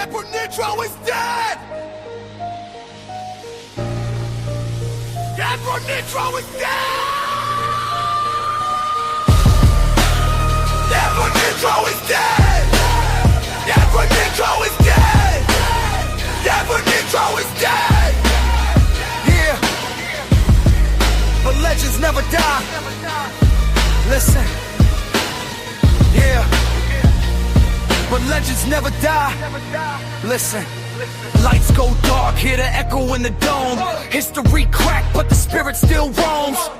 Never Nitro is dead! Never Nitro is dead! Never Nitro is dead! Never Nitro is dead! Never Nitro is dead! Yeah. But legends never die. Listen. Yeah. But legends never die. Listen. Lights go dark, hear the echo in the dome. History cracked, but the spirit still roams.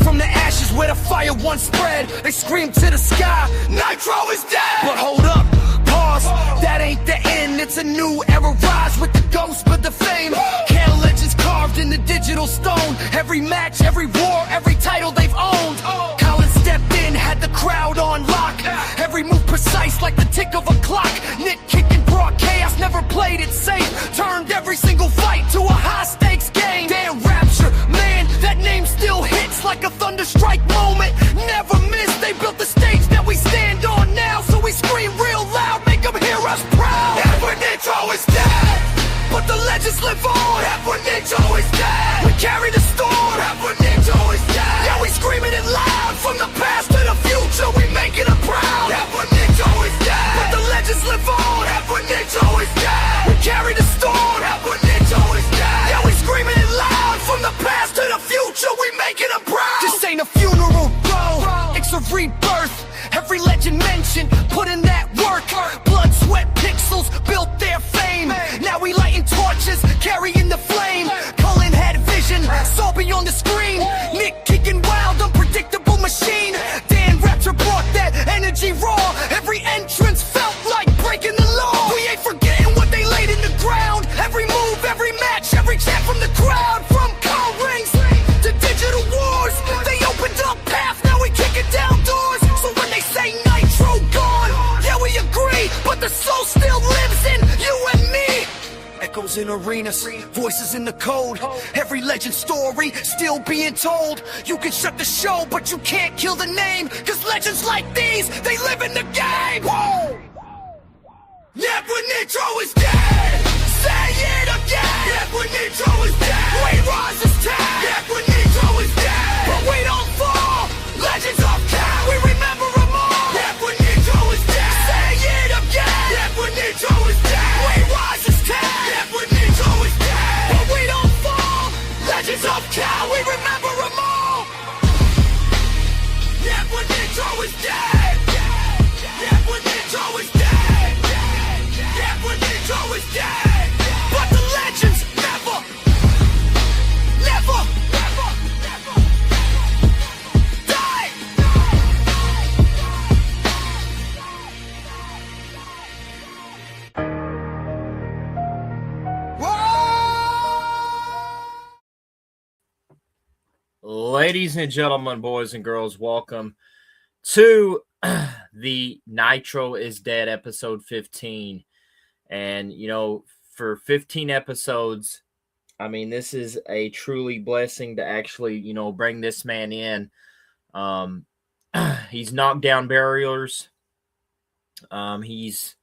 From the ashes where the fire once spread, they scream to the sky, Nitro is dead! But hold up, pause, that ain't the end. It's a new era, rise with the ghost of the fame. Can legends carved in the digital stone. Every match, every war, every title they've owned. Colin stepped in, had the crowd on lock. Every move precise like the tick of a clock. Nick kicking brought chaos, never played it safe. Turned every single fight to a high-stakes game. Damn Rapture, man, that name still hits like a thunderstrike moment. Never miss, they built the stage that we stand on now. So we scream real loud, make them hear us proud. Never Nitro is dead, but the legends live on. Never Nitro is dead, we carry the storm. Never Nitro is dead, yeah, we screaming it loud. From the past to the future, we making them proud. Never Nitro is dead, but the legends live on. Never Nitro is dead, we carry the storm. Never Nitro is dead, yeah, we screaming it loud. From the past to the future, we making them proud. This ain't a funeral, bro, it's a rebirth. Every legend mentioned, put in that work. Blood, sweat, pixels built their fame. Now we lighting torches, carrying the flame. Cullen had vision, saw beyond the screen. Nick kicking wild, unpredictable machine. Dan Rapture brought that energy raw. Every entrance felt like breaking the law. We ain't forgetting what they laid in the ground. Every move, every match, every chant from the crowd. From call rings to digital wars, they opened up paths, now we kicking down doors. So when they say Nitro gone, yeah, we agree, but the soul still lives in you and me. Echoes in arenas, voices in the code. Every legend story still being told. You can shut the show, but you can't kill the name. Cause legends like these, they live in the game. Whoa! Never Nitro is dead. Say it again. Never Nitro is dead. We rise as tag. Never Nitro is dead. But we don't fall. Legends of Cal, we remember them all. Never Nitro is dead. Say it again. Never Nitro is dead. We rise as tag. Never Nitro is dead. But we don't fall. Legends of Cal, we remember them all. Never Nitro is dead. Never Nitro is dead. Never Nitro is dead. But the legends never, never, never, never die. Ladies and gentlemen, boys and girls, welcome to the Nitro is Dead episode 15. And, you know, for 15 episodes, I mean, this is a truly blessing to actually, you know, bring this man in. He's knocked down barriers. He's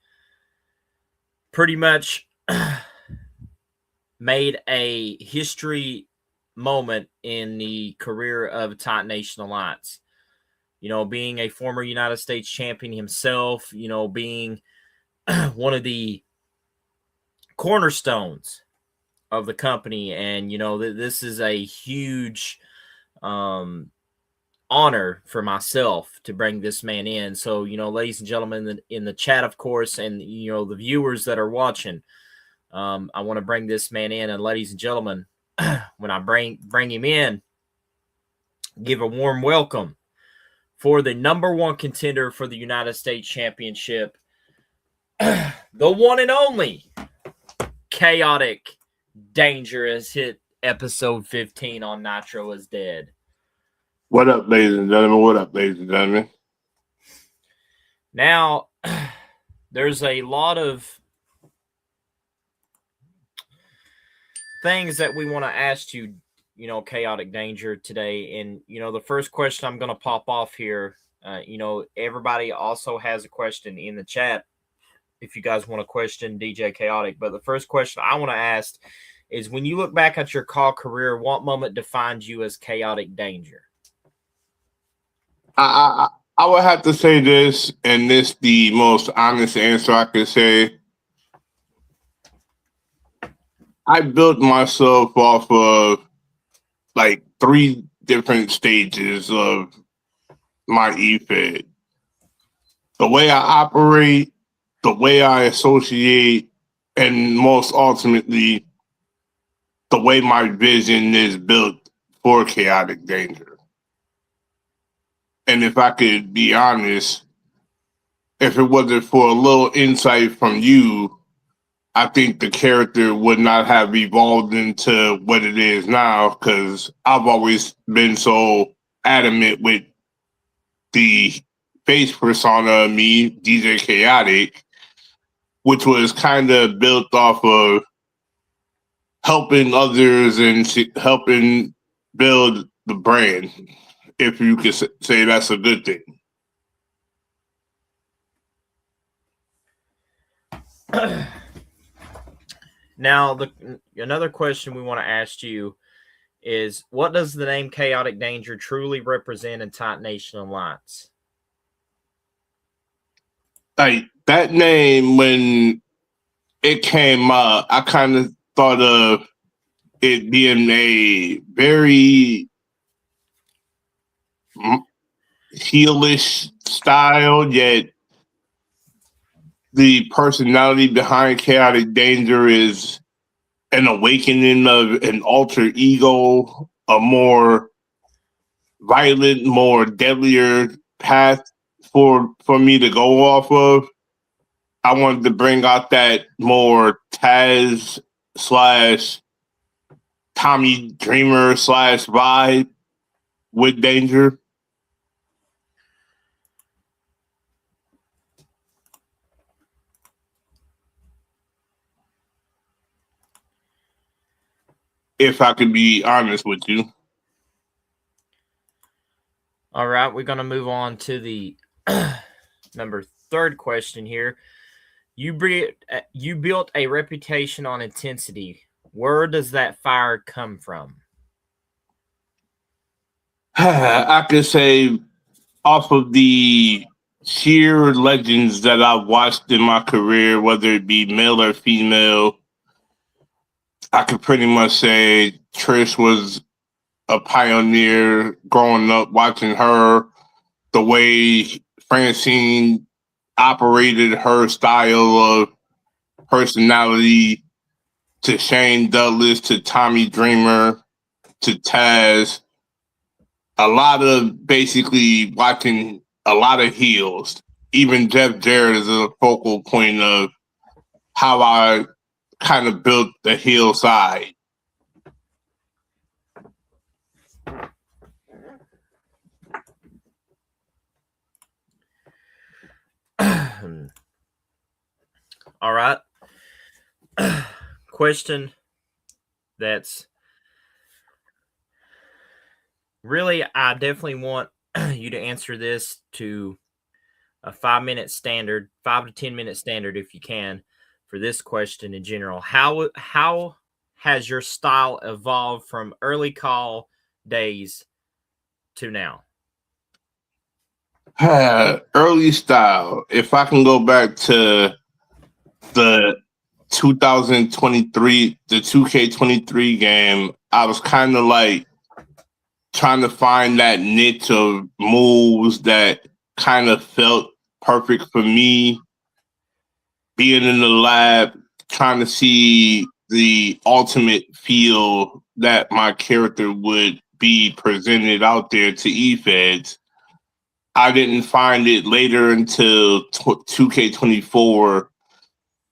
pretty much made a history moment in the career of Titan Nation Alliance. You know, being a former United States champion himself, you know, being one of the cornerstones of the company. And, you know, this is a huge honor for myself to bring this man in. So, you know, ladies and gentlemen, in the chat, of course, and, you know, the viewers that are watching, I want to bring this man in. And ladies and gentlemen, when I bring him in, give a warm welcome for the number one contender for the United States Championship, the one and only Khaotic Danger has hit episode 15 on Nitro is Dead. What up, ladies and gentlemen? What up, ladies and gentlemen? Now, there's a lot of things that we want to ask you, you know, Khaotic Danger today. And, you know, the first question I'm going to pop off here, you know, everybody also has a question in the chat. if you guys want to question DJ Khaotic. But the first question I want to ask is, when you look back at your call career, what moment defines you as Khaotic Danger? I would have to say this, and this the most honest answer I could say. I built myself off of like 3 different stages of my EFED. The way I operate, the way I associate, and most ultimately, the way my vision is built for Khaotic Danger. And if I could be honest, if it wasn't for a little insight from you, I think the character would not have evolved into what it is now, because I've always been so adamant with the face persona of me, DJ Khaotic, which was kind of built off of helping others and helping build the brand, if you could say that's a good thing. Now, another question we want to ask you is, what does the name Khaotic Danger truly represent in Titan Nation Alliance? Like, that name, when it came out, I kind of thought of it being a very heelish style, yet the personality behind Khaotic Danger is an awakening of an alter ego, a more violent, more deadlier path for me to go off of. I wanted to bring out that more Taz / Tommy Dreamer / vibe with Danger. If I could be honest with you. All right, we're going to move on to the number 3rd question here. You built a reputation on intensity. Where does that fire come from? I could say off of the sheer legends that I've watched in my career, whether it be male or female. I could pretty much say Trish was a pioneer growing up, watching her, the way Francine operated her style of personality, to Shane Douglas, to Tommy Dreamer, to Taz. A lot of basically watching a lot of heels. Even Jeff Jarrett is a focal point of how I kind of built the heel side. All right. Question that's really, I definitely want you to answer this to a 5-minute standard, 5 to 10 minute standard, if you can, for this question in general. How has your style evolved from early call days to now? Early style. If I can go back to the 2023, the 2K23 game, I was kind of like trying to find that niche of moves that kind of felt perfect for me. Being in the lab, trying to see the ultimate feel that my character would be presented out there to E-Feds. I didn't find it later until 2K24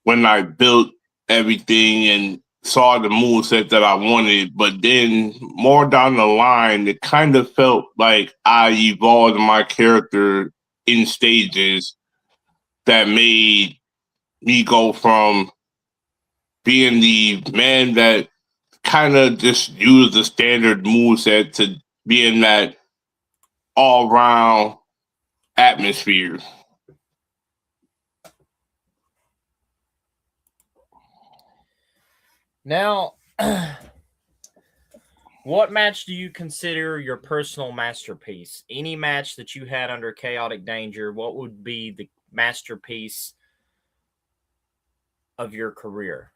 when I built everything and saw the moveset that I wanted. But then more down the line, it kind of felt like I evolved my character in stages that made me go from being the man that kind of just used the standard moveset to being that all-round atmosphere. Now, what match do you consider your personal masterpiece? Any match that you had under Chaotic Danger, what would be the masterpiece of your career?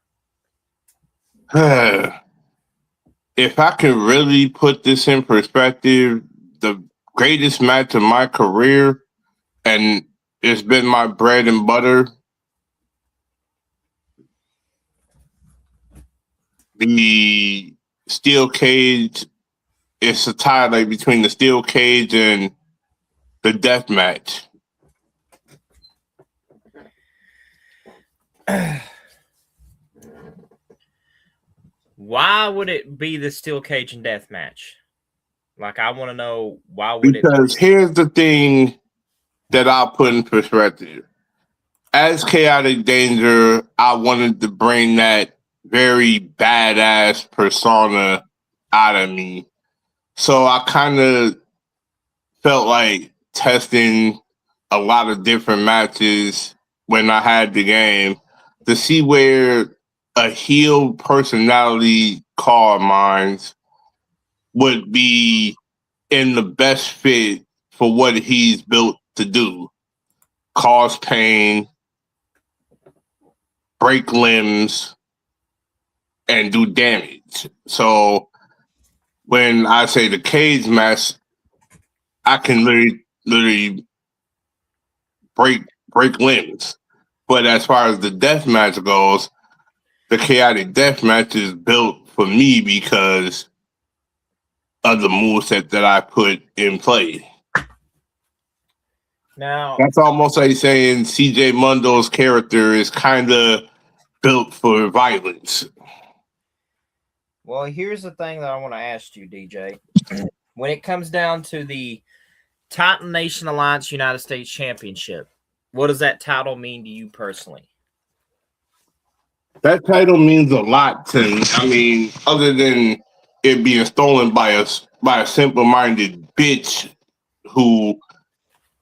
If I can really put this in perspective, the greatest match of my career, and it's been my bread and butter, the steel cage. It's a tie like between the steel cage and the death match. Why would it be the steel cage and death match? Like, I want to know why would Because here's the thing that I'll put in perspective. As Chaotic Danger, I wanted to bring that very badass persona out of me. So I kind of felt like testing a lot of different matches when I had the game to see where a heel personality call of mine would be in the best fit for what he's built to do. Cause pain, break limbs, and do damage. So when I say the cage match, I can literally break limbs. But as far as the death match goes, the chaotic death match is built for me because of the moveset that I put in play. Now, that's almost like saying CJ Mundo's character is kind of built for violence. Well, here's the thing that I want to ask you, DJ. When it comes down to the Titan Nation Alliance United States Championship, what does that title mean to you personally? That title means a lot to me. I mean, other than it being stolen by a simple-minded bitch who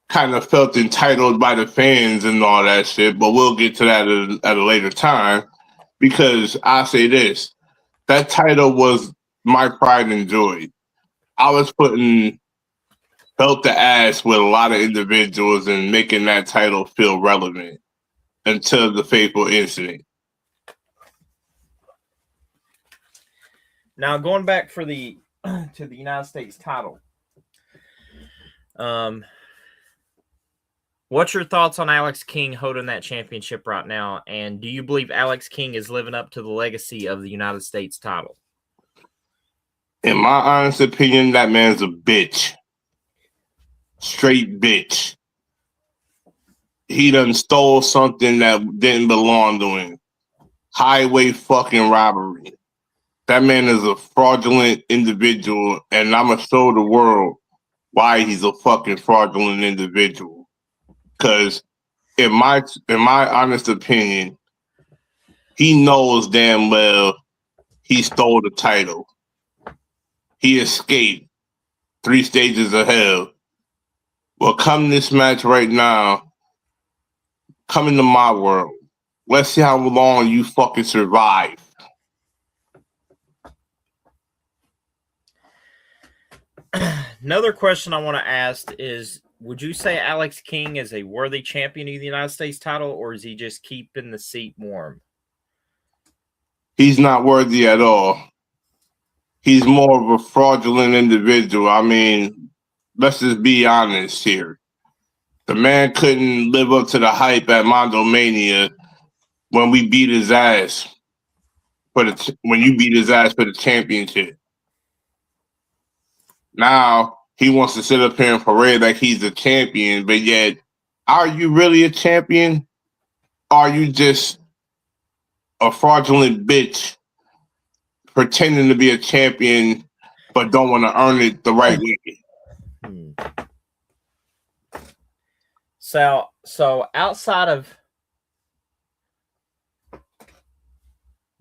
kind of felt entitled by the fans and all that shit, but we'll get to that at a later time. Because I say this, that title was my pride and joy. I was putting belt to ass with a lot of individuals and making that title feel relevant until the fateful incident. Now, going back for the to the United States title, what's your thoughts on Alex King holding that championship right now? And do you believe Alex King is living up to the legacy of the United States title? In my honest opinion, that man's a bitch. Straight bitch. He done stole something that didn't belong to him. Highway fucking robbery. That man is a fraudulent individual, and I'm going to show the world why he's a fucking fraudulent individual. Because in my honest opinion, he knows damn well he stole the title. He escaped 3 stages of hell. Well, come this match right now, come into my world. Let's see how long you fucking survive. Another question I want to ask is, would you say Alex King is a worthy champion of the United States title, or is he just keeping the seat warm? He's not worthy at all. He's more of a fraudulent individual. I mean, let's just be honest here. The man couldn't live up to the hype at Mondomania when we beat his ass when you beat his ass for the championship. Now he wants to sit up here and parade like he's a champion, but yet, are you really a champion? Are you just a fraudulent bitch pretending to be a champion but don't want to earn it the right way? So outside of,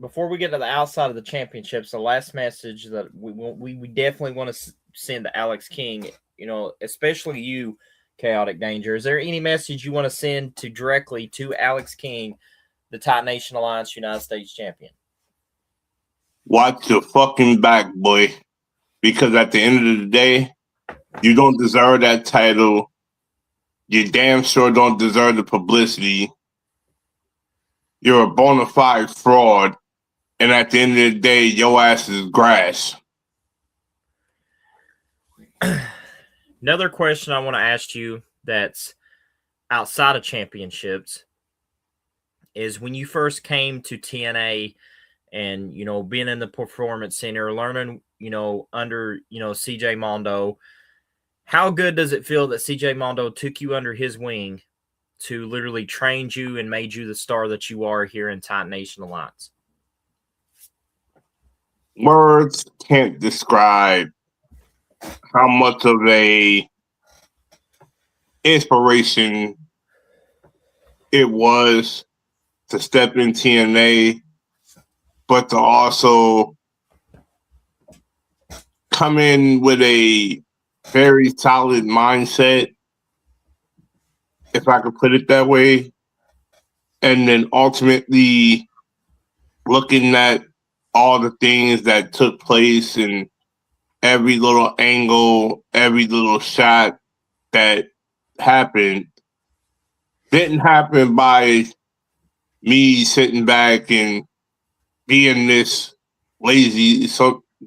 before we get to the outside of the championships, the last message that we definitely want to send to Alex King, you know, especially you, Chaotic Danger. Is there any message you want to send directly to Alex King, the Titan Nation Alliance United States champion? watch your fucking back, boy. Because at the end of the day, you don't deserve that title. You damn sure don't deserve the publicity. You're a bona fide fraud. And at the end of the day, your ass is grass. Another question I want to ask you that's outside of championships is when you first came to TNA and, you know, being in the performance center, learning, you know, under, you know, CJ Mondo, how good does it feel that CJ Mondo took you under his wing to literally train you and made you the star that you are here in Titan Nation Alliance? Words can't describe how much of a inspiration it was to step in TNA, but to also come in with a very solid mindset, if I could put it that way, and then ultimately looking at all the things that took place and every little angle, every little shot that happened didn't happen by me sitting back and being this lazy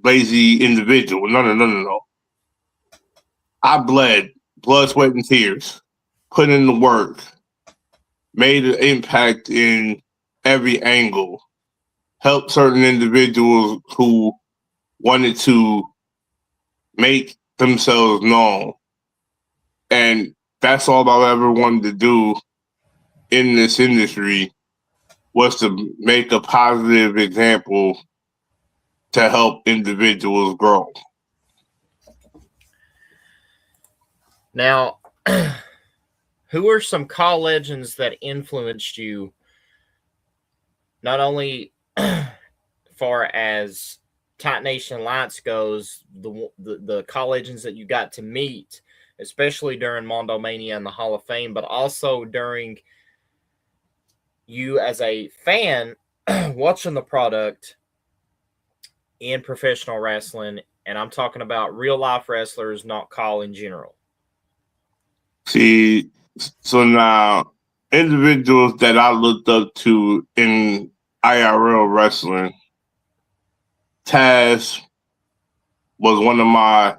individual. No. I bled, blood, sweat, and tears, put in the work, made an impact in every angle, helped certain individuals who wanted to make themselves known. And that's all I ever wanted to do in this industry, was to make a positive example to help individuals grow. Now, who are some call legends that influenced you, not only far as Titan Nation Alliance goes, the call legends that you got to meet, especially during Mondo Mania and the Hall of Fame, but also during you as a fan watching the product in professional wrestling, and I'm talking about real life wrestlers, not call in general. See, so now individuals that I looked up to in IRL wrestling, Taz was one of my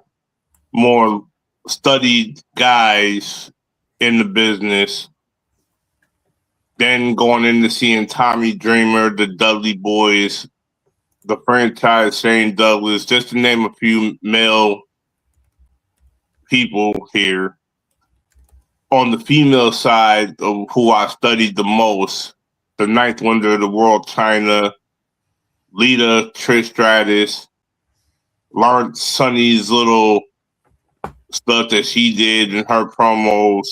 more studied guys in the business. Then going into seeing Tommy Dreamer, the Dudley Boys, the franchise Shane Douglas, just to name a few male people here. On the female side of who I studied the most, the ninth wonder of the world, China, Lita, Trish Stratus, learned Sunny's little stuff that she did in her promos,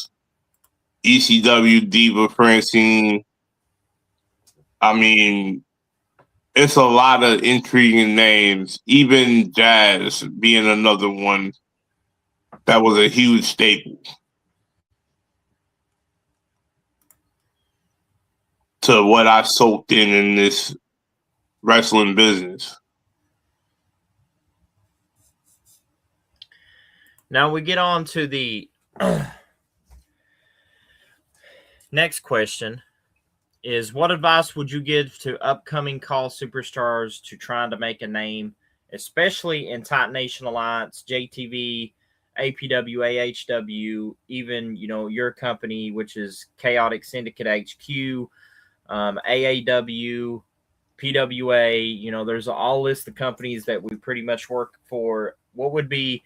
ECW Diva Francine. I mean, it's a lot of intriguing names, even Jazz being another one that was a huge staple to what I soaked in this wrestling business. Now we get on to the next question is, what advice would you give to upcoming call superstars to trying to make a name, especially in Titan Nation Alliance, JTV, APW, AHW, even, you know, your company, which is Khaotic Syndicate HQ, AAW, PWA, you know, there's all list of companies that we pretty much work for. What would be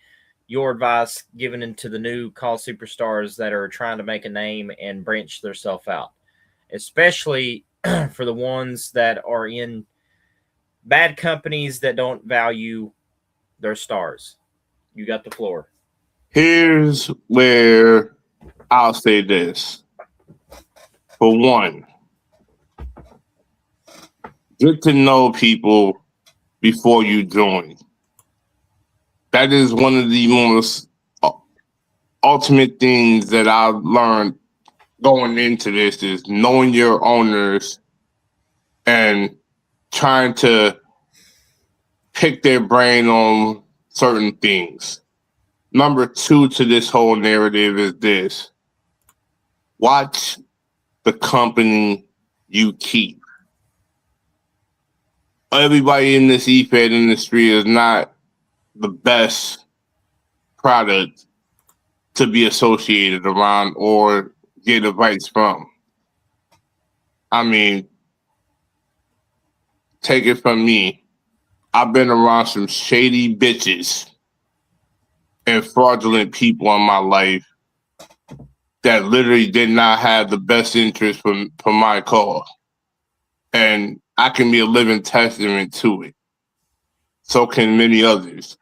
your advice given into the new call superstars that are trying to make a name and branch themselves out, especially for the ones that are in bad companies that don't value their stars? You got the floor. Here's where I'll say this. For one, get to know people before you join. That is one of the most ultimate things that I've learned going into this, is knowing your owners and trying to pick their brain on certain things. Number two to this whole narrative is this. Watch the company you keep. Everybody in this eFed industry is not the best product to be associated around or get advice from. I mean, take it from me. I've been around some shady bitches and fraudulent people in my life that literally did not have the best interest for my cause. And I can be a living testament to it. So can many others.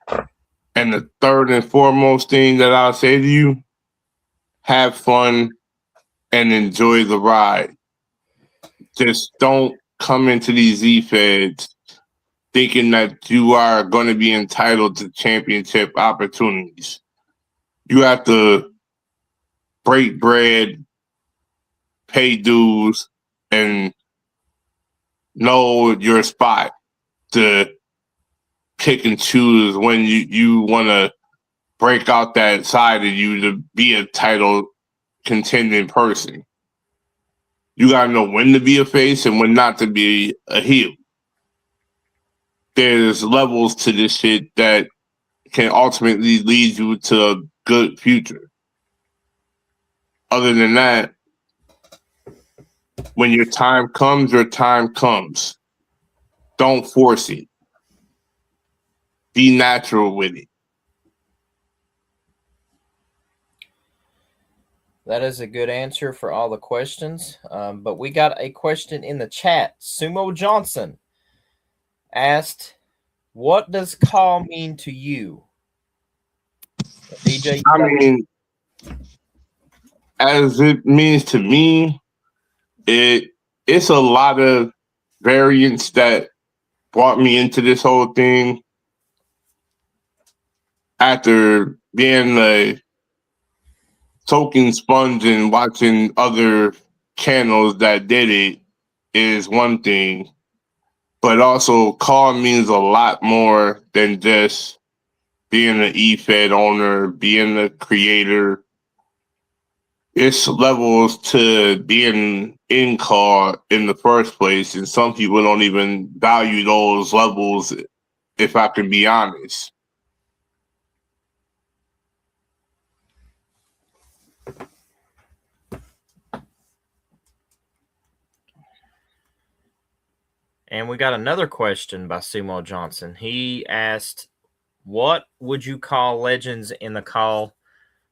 And the third and foremost thing that I'll say to you, have fun and enjoy the ride. Just don't come into these eFeds thinking that you are going to be entitled to championship opportunities. You have to break bread, pay dues, and know your spot to pick and choose when you want to break out that side of you to be a title contending person. You got to know when to be a face and when not to be a heel. There's levels to this shit that can ultimately lead you to a good future. Other than that, when your time comes, your time comes. Don't force it. Be natural with it. That is a good answer for all the questions. But we got a question in the chat. Sumo Johnson asked, what does call mean to you? DJ? I mean, as it means to me, it's a lot of variants that brought me into this whole thing. After being a soaking sponge and watching other channels that did it is one thing, but also call means a lot more than just being an eFed owner, being a creator. It's levels to being in call in the first place, and some people don't even value those levels, if I can be honest. And we got another question by Sumo Johnson. He asked, what would you call legends in the call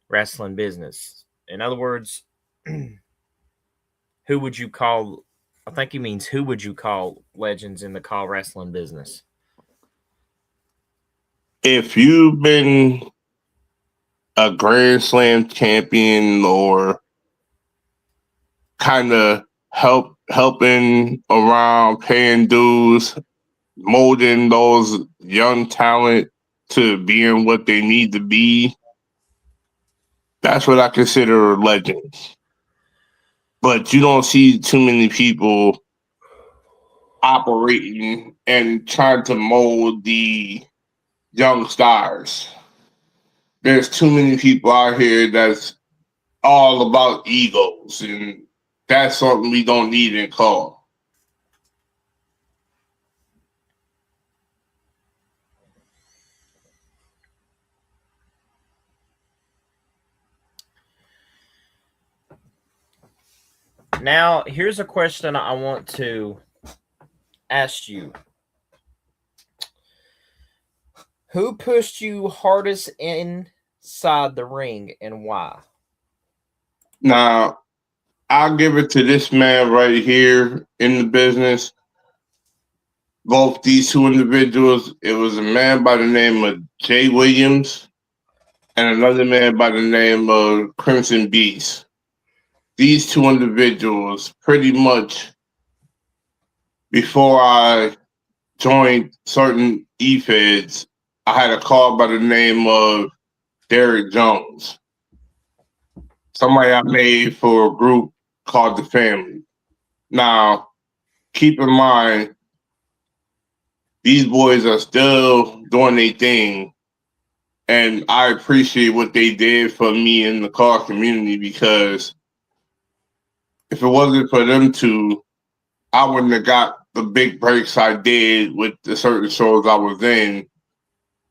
wrestling business? In other words, who would you call? I think he means who would you call legends in the call wrestling business? If you've been a Grand Slam champion or kind of helping around, paying dues, molding those young talent to being what they need to be, that's what I consider legends. But you don't see too many people operating and trying to mold the young stars. There's too many people out here that's all about egos, and that's something we don't need in call. Now, here's a question I want to ask you. Who pushed you hardest inside the ring and why? Now, I'll give it to this man right here in the business. Both these two individuals, it was a man by the name of Jay Williams and another man by the name of Crimson Beast. These two individuals, pretty much before I joined certain eFeds, I had a call by the name of Derek Jones, somebody I made for a group called The Family. Now, keep in mind, these boys are still doing their thing. And I appreciate what they did for me in the car community, because if it wasn't for them two, I wouldn't have got the big breaks I did with the certain shows I was in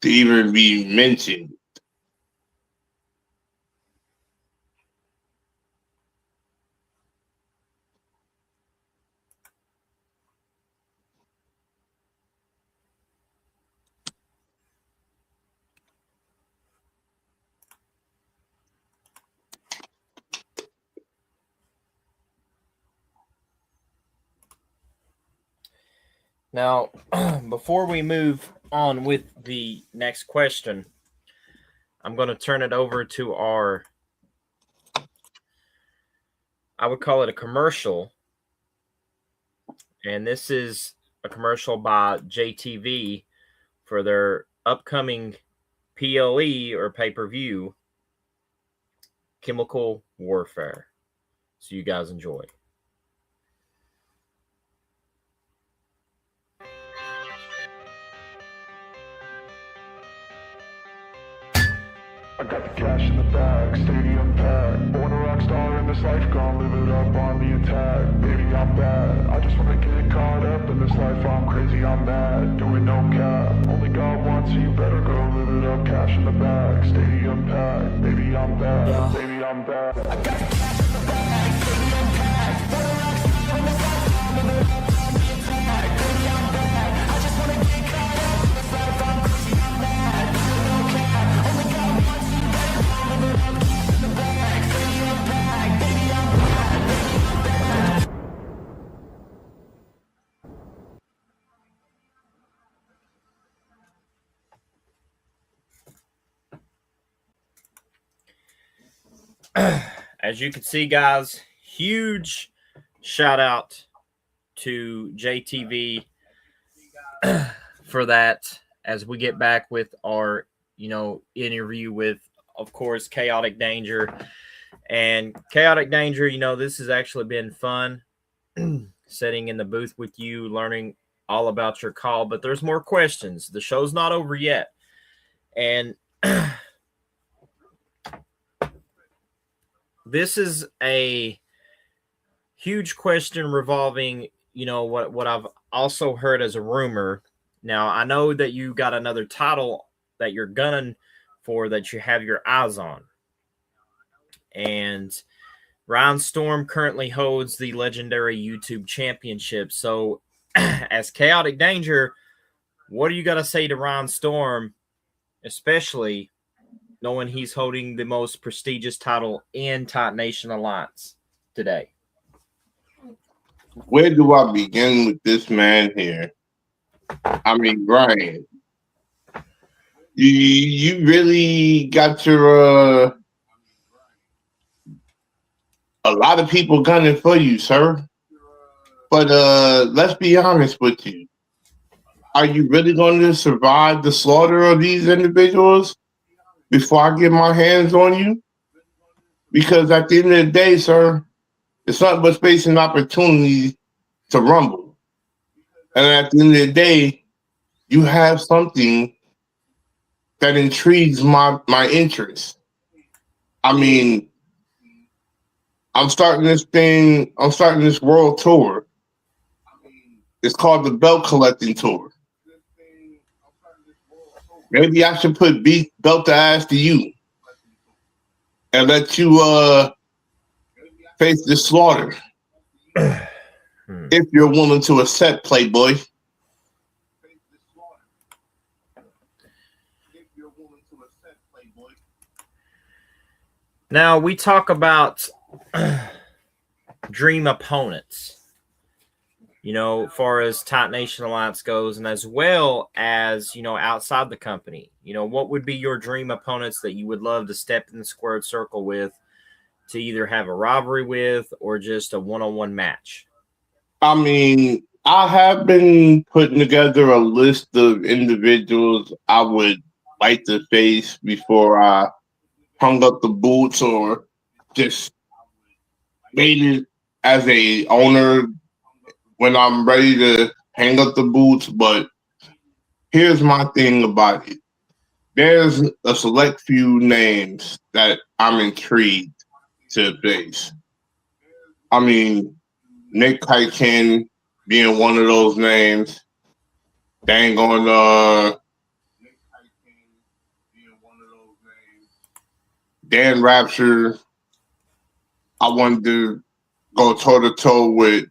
to even be mentioned. Now, before we move on with the next question, I'm going to turn it over to our, I would call it a commercial. And this is a commercial by JTV for their upcoming PLE or pay-per-view, Chemical Warfare. So you guys enjoy. I got the cash in the bag, stadium packed. Born a rock star in this life, gon' live it up on the attack. Baby, I'm bad, I just wanna get caught up in this life. I'm crazy, I'm mad, doing no cap. Only God wants you, better go live it up. Cash in the bag, stadium packed. Baby, I'm bad, baby, I'm bad. I got the cash in the bag, stadium packed. Born a rock star in this life, gon' live it up on the attack. Baby, I'm bad, I just wanna get caught up in this life. I'm crazy, I'm mad, doing no cap. Only God wants you, better go live it up. Cash in the bag, stadium packed. Baby, I'm bad, baby, I'm bad. As you can see, guys, huge shout out to JTV for that as we get back with our, interview with, of course, Khaotic Danger. And Khaotic Danger, this has actually been fun sitting in the booth with you, learning all about your call, but there's more questions. The show's not over yet. And this is a huge question revolving, what I've also heard as a rumor. Now, I know that you got another title that you're gunning for that you have your eyes on. And Ryan Storm currently holds the legendary YouTube championship. So, as Khaotic Danger, what do you got to say to Ryan Storm, especially knowing he's holding the most prestigious title in Titan Nation Alliance today? Where do I begin with this man here? I mean, Brian, you really got your a lot of people gunning for you, sir. But let's be honest with you. Are you really going to survive the slaughter of these individuals before I get my hands on you? Because at the end of the day, sir, it's nothing but space and opportunity to rumble. And at the end of the day, you have something that intrigues my interest. I mean, I'm starting this world tour. It's called the Belt Collecting Tour. Maybe I should put belt to ass to you and let you face the slaughter if you're willing to accept, Playboy. Now, we talk about dream opponents, far as Titan Nation Alliance goes, and as well as, outside the company. What would be your dream opponents that you would love to step in the squared circle with to either have a rivalry with or just a one-on-one match? I mean, I have been putting together a list of individuals I would like to face before I hung up the boots or just made it as a owner when I'm ready to hang up the boots. But here's my thing about it. There's a select few names that I'm intrigued to face. I mean, Nick Khaotic being one of those names. Dang on Dan Rapture. I wanted to go toe to toe with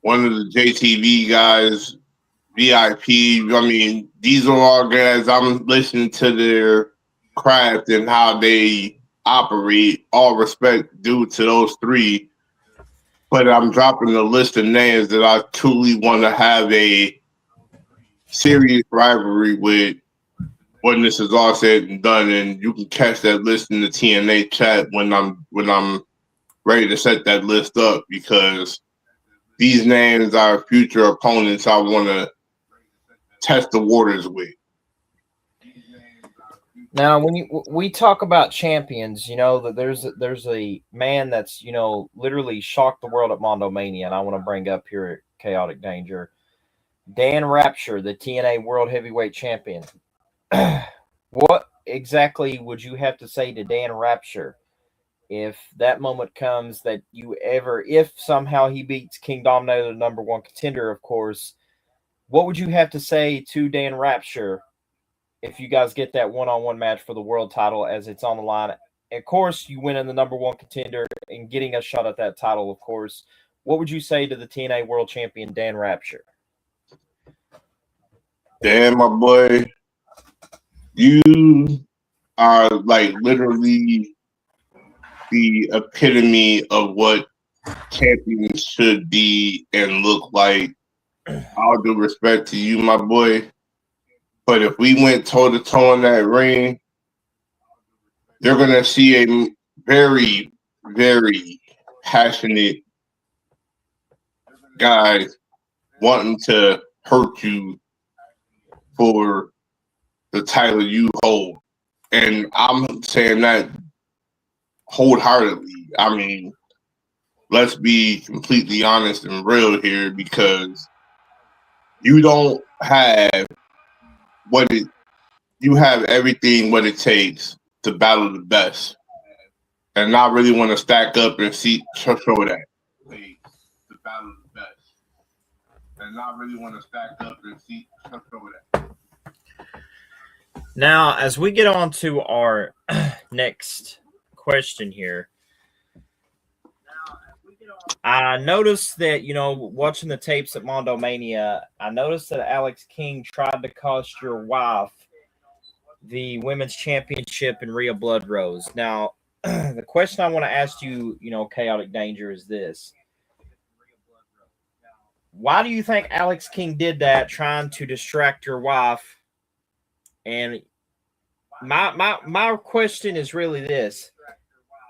one of the JTV guys, VIP. I mean, these are all guys I'm listening to their craft and how they operate. All respect due to those three. But I'm dropping a list of names that I truly want to have a serious rivalry with when this is all said and done. And you can catch that list in the TNA chat when I'm ready to set that list up, because these names are future opponents I want to test the waters with. Now, when we talk about champions, you know that there's a man that's, you know, literally shocked the world at Mondo Mania, and I want to bring up here at Chaotic Danger, Dan Rapture, the TNA World Heavyweight Champion. What exactly would you have to say to Dan Rapture if that moment comes that you ever, if somehow he beats King Dominator, the number one contender, of course, what would you have to say to Dan Rapture if you guys get that one-on-one match for the world title as it's on the line? Of course, you win in the number one contender and getting a shot at that title, of course. What would you say to the TNA World Champion, Dan Rapture? Dan, my boy, you are like literally the epitome of what champions should be and look like. All due respect to you, my boy. But if we went toe-to-toe in that ring, you're going to see a very, very passionate guy wanting to hurt you for the title you hold. And I'm saying that wholeheartedly. I mean, let's be completely honest and real here, because you don't have you have everything what it takes to battle the best. And I really want to stack up and show that. To battle the best. And I really want to stack up and show that. Now, as we get on to our next question here, I noticed that, you know, watching the tapes at Mondo Mania, I noticed that Alex King tried to cost your wife the women's championship in Rhea Blood Rose. Now, the question I want to ask you, you know, Chaotic Danger, is this. Why do you think Alex King did that, trying to distract your wife? And my question is really this.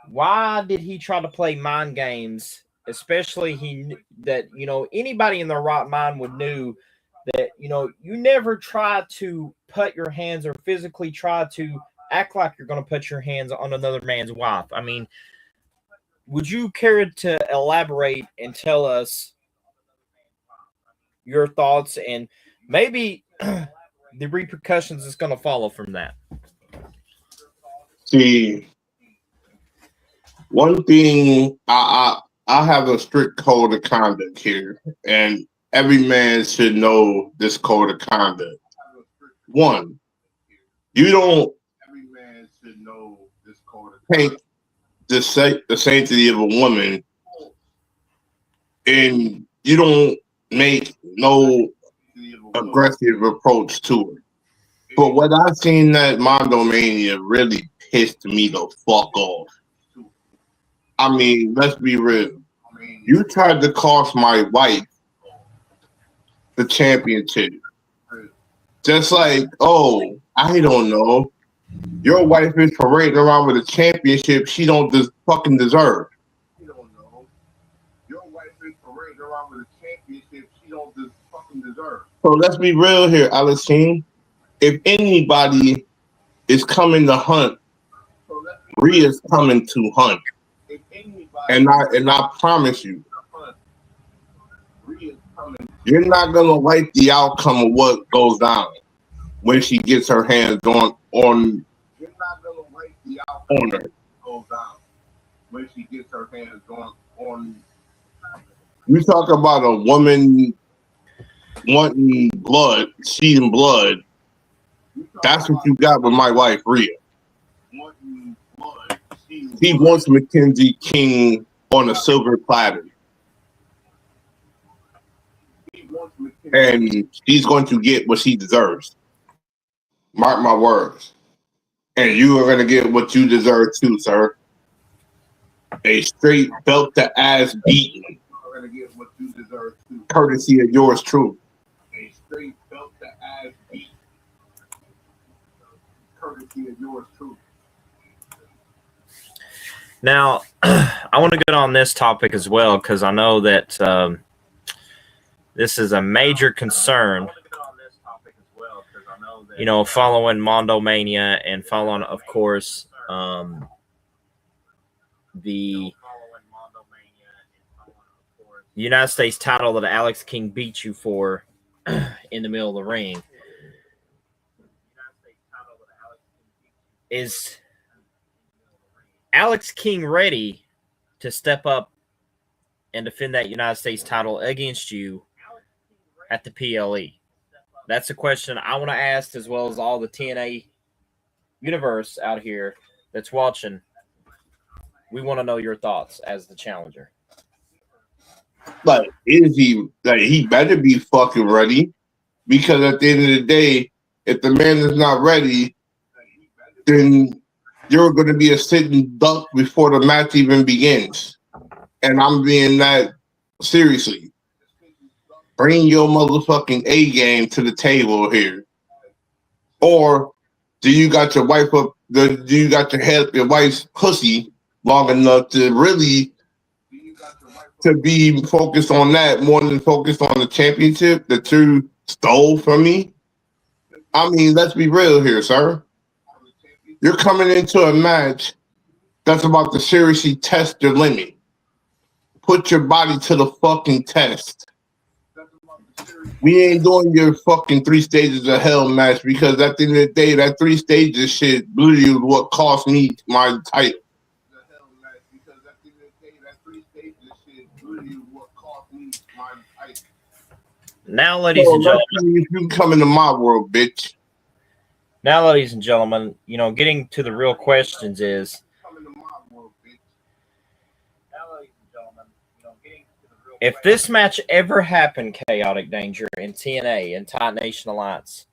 Why did he try to play mind games? Especially that, you know, anybody in their right mind would knew that, you know, you never try to put your hands or physically try to act like you're going to put your hands on another man's wife. I mean, would you care to elaborate and tell us your thoughts and maybe the repercussions that's going to follow from that? See, one thing, I have a strict code of conduct here, and every man should know this code of conduct. One, you don't take the sanctity of a woman, and you don't make no aggressive approach to her. But what I've seen at Mondo Mania really pissed me the fuck off. I mean, let's be real. You tried to cost my wife the championship. Just like, oh, I don't know. Your wife is parading around with a championship she don't fucking deserve. Your wife is parading around with a championship she don't fucking deserve. So let's be real here, Alex King. If anybody is coming to hunt, Rhea's coming to hunt. And I promise you, you're not gonna like the outcome of what goes down. when she gets her hands on you're not gonna like the outcome that goes out when she gets her hands on. You talk about a woman wanting blood, seeing blood. That's what you got with my wife, Rhea. He wants Mackenzie King on a silver platter. And she's going to get what she deserves. Mark my words. And you are going to get what you deserve too, sir. A straight belt to ass beating. You are going to get what you deserve too. Courtesy of yours truly. A straight belt to ass beating. Courtesy of yours truly. Now, I want to get on this topic as well because I know that this is a major concern. You know, following Mondo Mania and following, of course, the United States title that Alex King beat you for in the middle of the ring. Is Alex King ready to step up and defend that United States title against you at the PLE? That's a question I want to ask, as well as all the TNA universe out here that's watching. We want to know your thoughts as the challenger. Like, he better be fucking ready, because at the end of the day, if the man is not ready, then you're going to be a sitting duck before the match even begins. And I'm being that seriously. Bring your motherfucking A game to the table here. Or do you got your wife up? Do you got your wife's pussy long enough to really to be focused on that more than focused on the championship that you stole from me? I mean, let's be real here, sir. You're coming into a match that's about to seriously test your limit. Put your body to the fucking test. We ain't doing your fucking 3 stages of hell match, because at the end of the day, that 3 stages shit literally is what cost me my title. Now, ladies and gentlemen, if you come into my world, bitch. Now, ladies and gentlemen, you know, getting to the real questions is, if this match ever happened, Chaotic Danger in TNA and Titan Nation Alliance,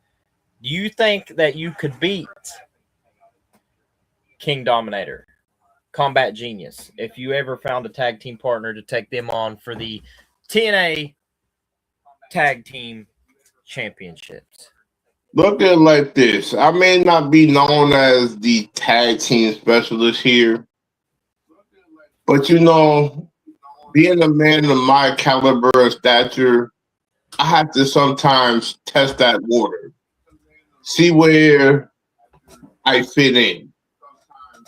do you think that you could beat King Dominator, Combat Genius, if you ever found a tag team partner to take them on for the TNA Tag Team Championships? Look at it like this. I may not be known as the tag team specialist here, but you know, being a man of my caliber and stature, I have to sometimes test that water, see where I fit in.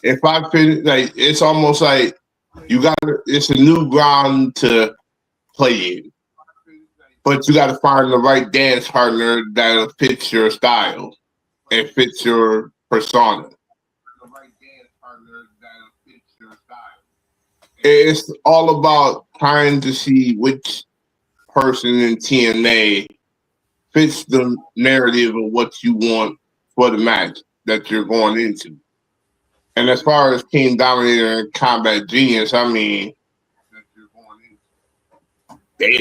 If I fit, like, it's almost like it's a new ground to play in, but you got to find the right dance partner that fits your style and fits your persona. It's all about trying to see which person in TNA fits the narrative of what you want for the match that you're going into. And as far as King Dominator and Combat Genius, I mean, they're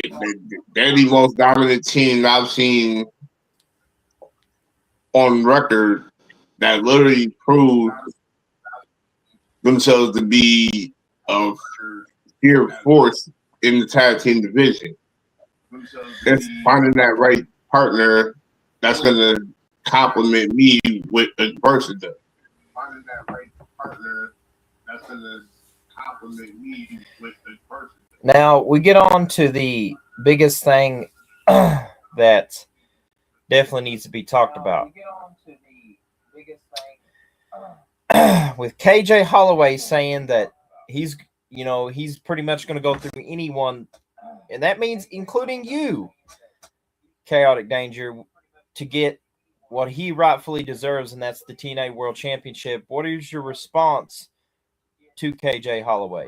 the most dominant team I've seen on record that literally proved themselves to be a sheer force in the tag team division. It's finding that right partner that's going to complement me with adversity. Finding that right partner that's going to complement me with adversity. Now, we get on to the biggest thing that definitely needs to be talked about. With KJ Holloway saying that he's pretty much going to go through anyone, and that means including you, Chaotic Danger, to get what he rightfully deserves, and that's the TNA World Championship. What is your response to KJ Holloway?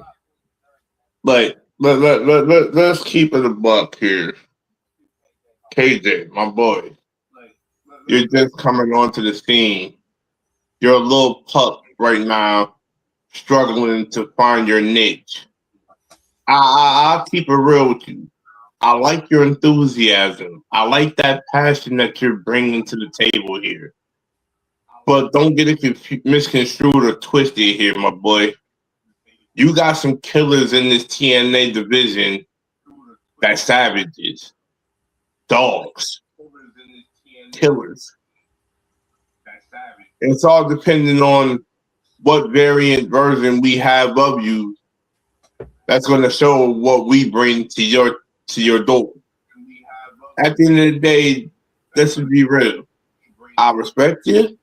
Let's keep it a buck here. KJ, my boy, you're just coming onto the scene. You're a little pup right now, struggling to find your niche. I'll keep it real with you. I like your enthusiasm. I like that passion that you're bringing to the table here. But don't get it misconstrued or twisted here, my boy. You got some killers in this TNA division that savages, dogs, killers. It's all depending on what variant version we have of you that's going to show what we bring to your door. At the end of the day, let's be real. I respect you,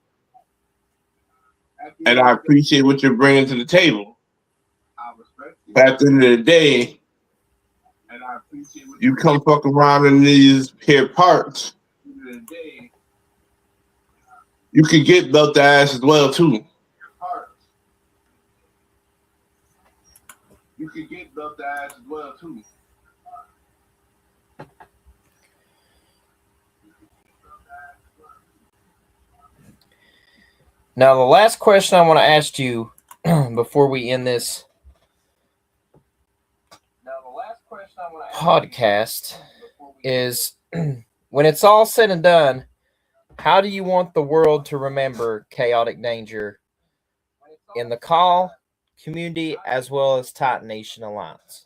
and I appreciate what you're bringing to the table. But at the end of the day, you come fuck around in these here parts, you could get belt the ass as well too. Now, the last question I want to ask you before we end this podcast is when it's all said and done, how do you want the world to remember Khaotic Danger in the call community as well as Titan Nation Alliance?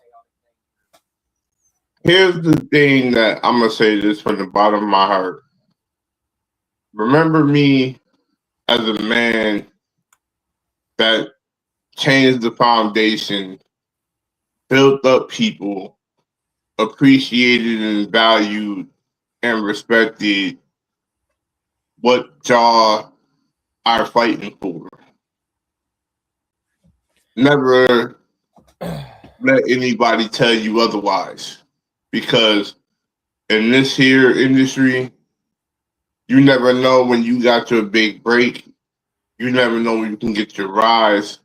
Here's the thing that I'm going to say this from the bottom of my heart. Remember me as a man that changed the foundation, built up people, appreciated and valued and respected what y'all are fighting for. Never let anybody tell you otherwise, because in this here industry, you never know when you got your big break. You never know when you can get your rise.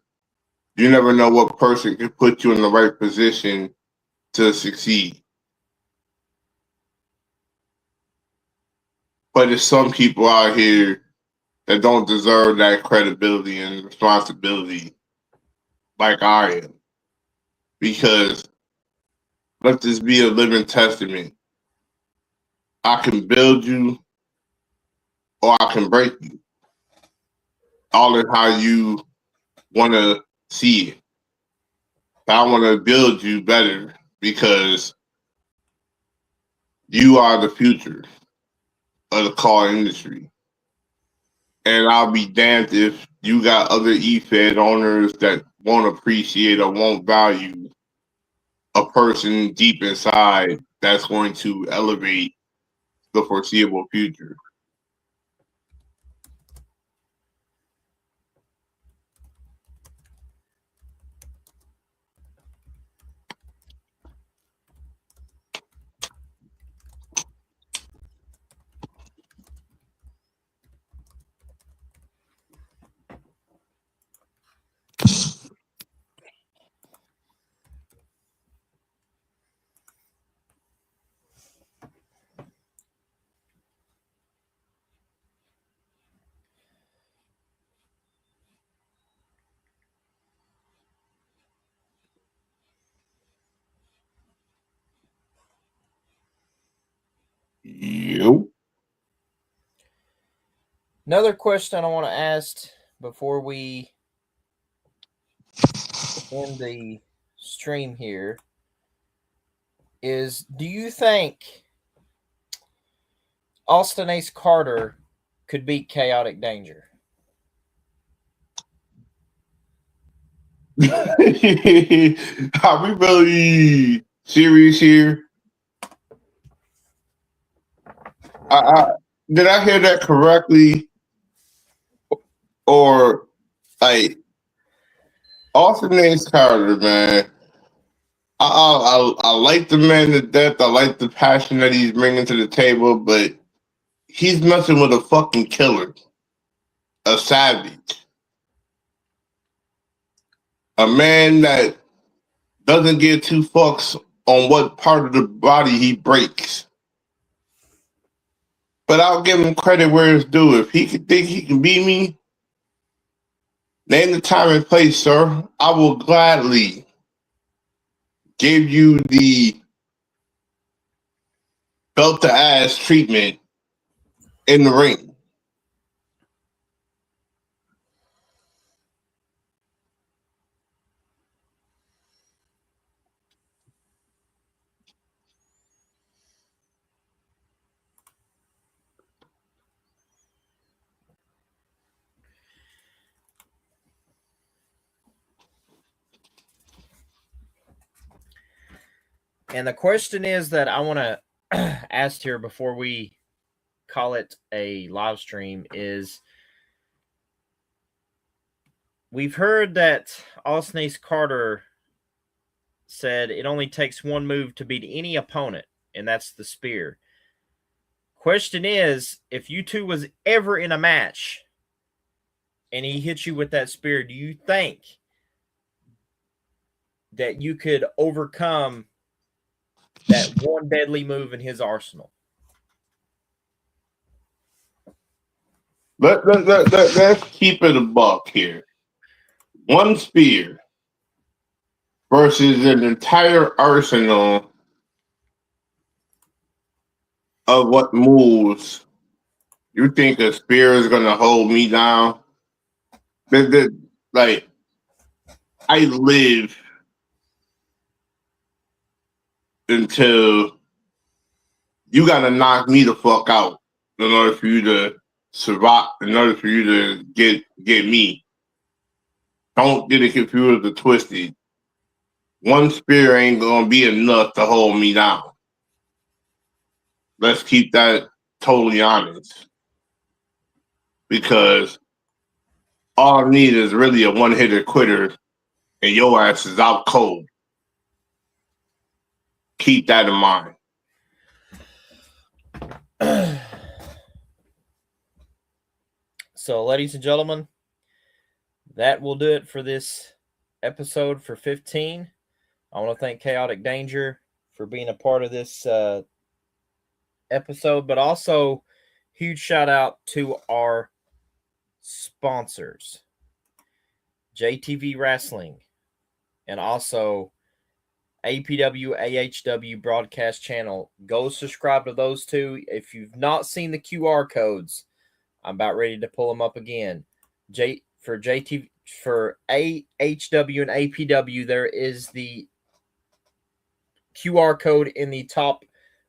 You never know what person can put you in the right position to succeed. But there's some people out here that don't deserve that credibility and responsibility like I am. Because let this be a living testament. I can build you or I can break you. All in how you want to see it. I want to build you better because you are the future of the car industry. And I'll be damned if you got other E-Fed owners that won't appreciate or won't value a person deep inside that's going to elevate the foreseeable future. Yep. Another question I want to ask before we end the stream here is, do you think Austin Ace Carter could beat Khaotic Danger? Are we really serious here? Did I hear that correctly? Or like Austin Ace Carter, man? I like the man to death. I like the passion that he's bringing to the table, but he's messing with a fucking killer, a savage, a man that doesn't give two fucks on what part of the body he breaks. But I'll give him credit where it's due. If he can think he can beat me, name the time and place, sir. I will gladly give you the belt to ass treatment in the ring. And the question is that I want to ask here before we call it a live stream is, we've heard that Austin Ace Carter said it only takes one move to beat any opponent, and that's the spear. Question is, if you two was ever in a match and he hit you with that spear, do you think that you could overcome that one deadly move in his arsenal? Let's keep it a buck here. One spear versus an entire arsenal of what moves. You think a spear is going to hold me down? Like, I live until you got to knock me the fuck out in order for you to survive, in order for you to get me. Don't get it confused or twisted. One spear ain't going to be enough to hold me down. Let's keep that totally honest. Because all I need is really a one-hitter quitter, and your ass is out cold. Keep that in mind. So, ladies and gentlemen, that will do it for this episode for 15. I want to thank Khaotic Danger for being a part of this episode, but also huge shout out to our sponsors, JTV Wrestling, and also APW AHW Broadcast Channel. Go subscribe to those two. If you've not seen the QR codes, I'm about ready to pull them up again. For AHW and APW, there is the QR code in the top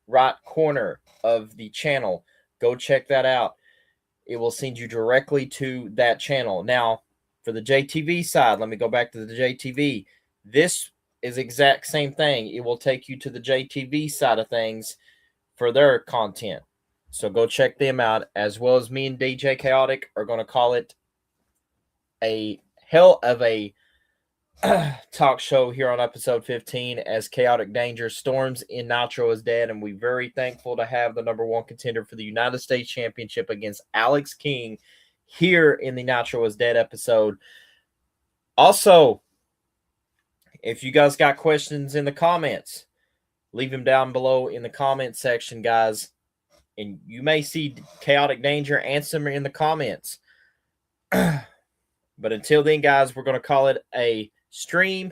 right corner of the channel. Go check that out. It will send you directly to that channel. Now, for the JTV side, let me go back to the JTV. This is exact same thing. It will take you to the JTV side of things for their content. So go check them out, as well as me and DJ Khaotic are going to call it a hell of a talk show here on episode 15 as Khaotic Danger storms in Nitro is Dead, and we're very thankful to have the number one contender for the United States Championship against Alex King here in the Nitro is Dead episode. Also, if you guys got questions in the comments, leave them down below in the comment section, guys. And you may see Khaotic Danger answer them in the comments. But until then, guys, we're going to call it a stream,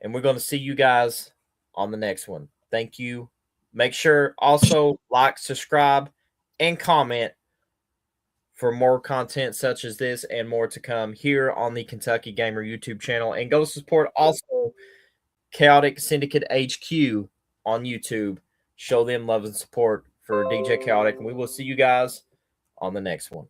and we're going to see you guys on the next one. Thank you. Make sure also like, subscribe, and comment for more content such as this and more to come here on the Kentucky Gamer YouTube channel. And go support also Khaotic Syndicate HQ on YouTube. Show them love and support for DJ Khaotic, and we will see you guys on the next one.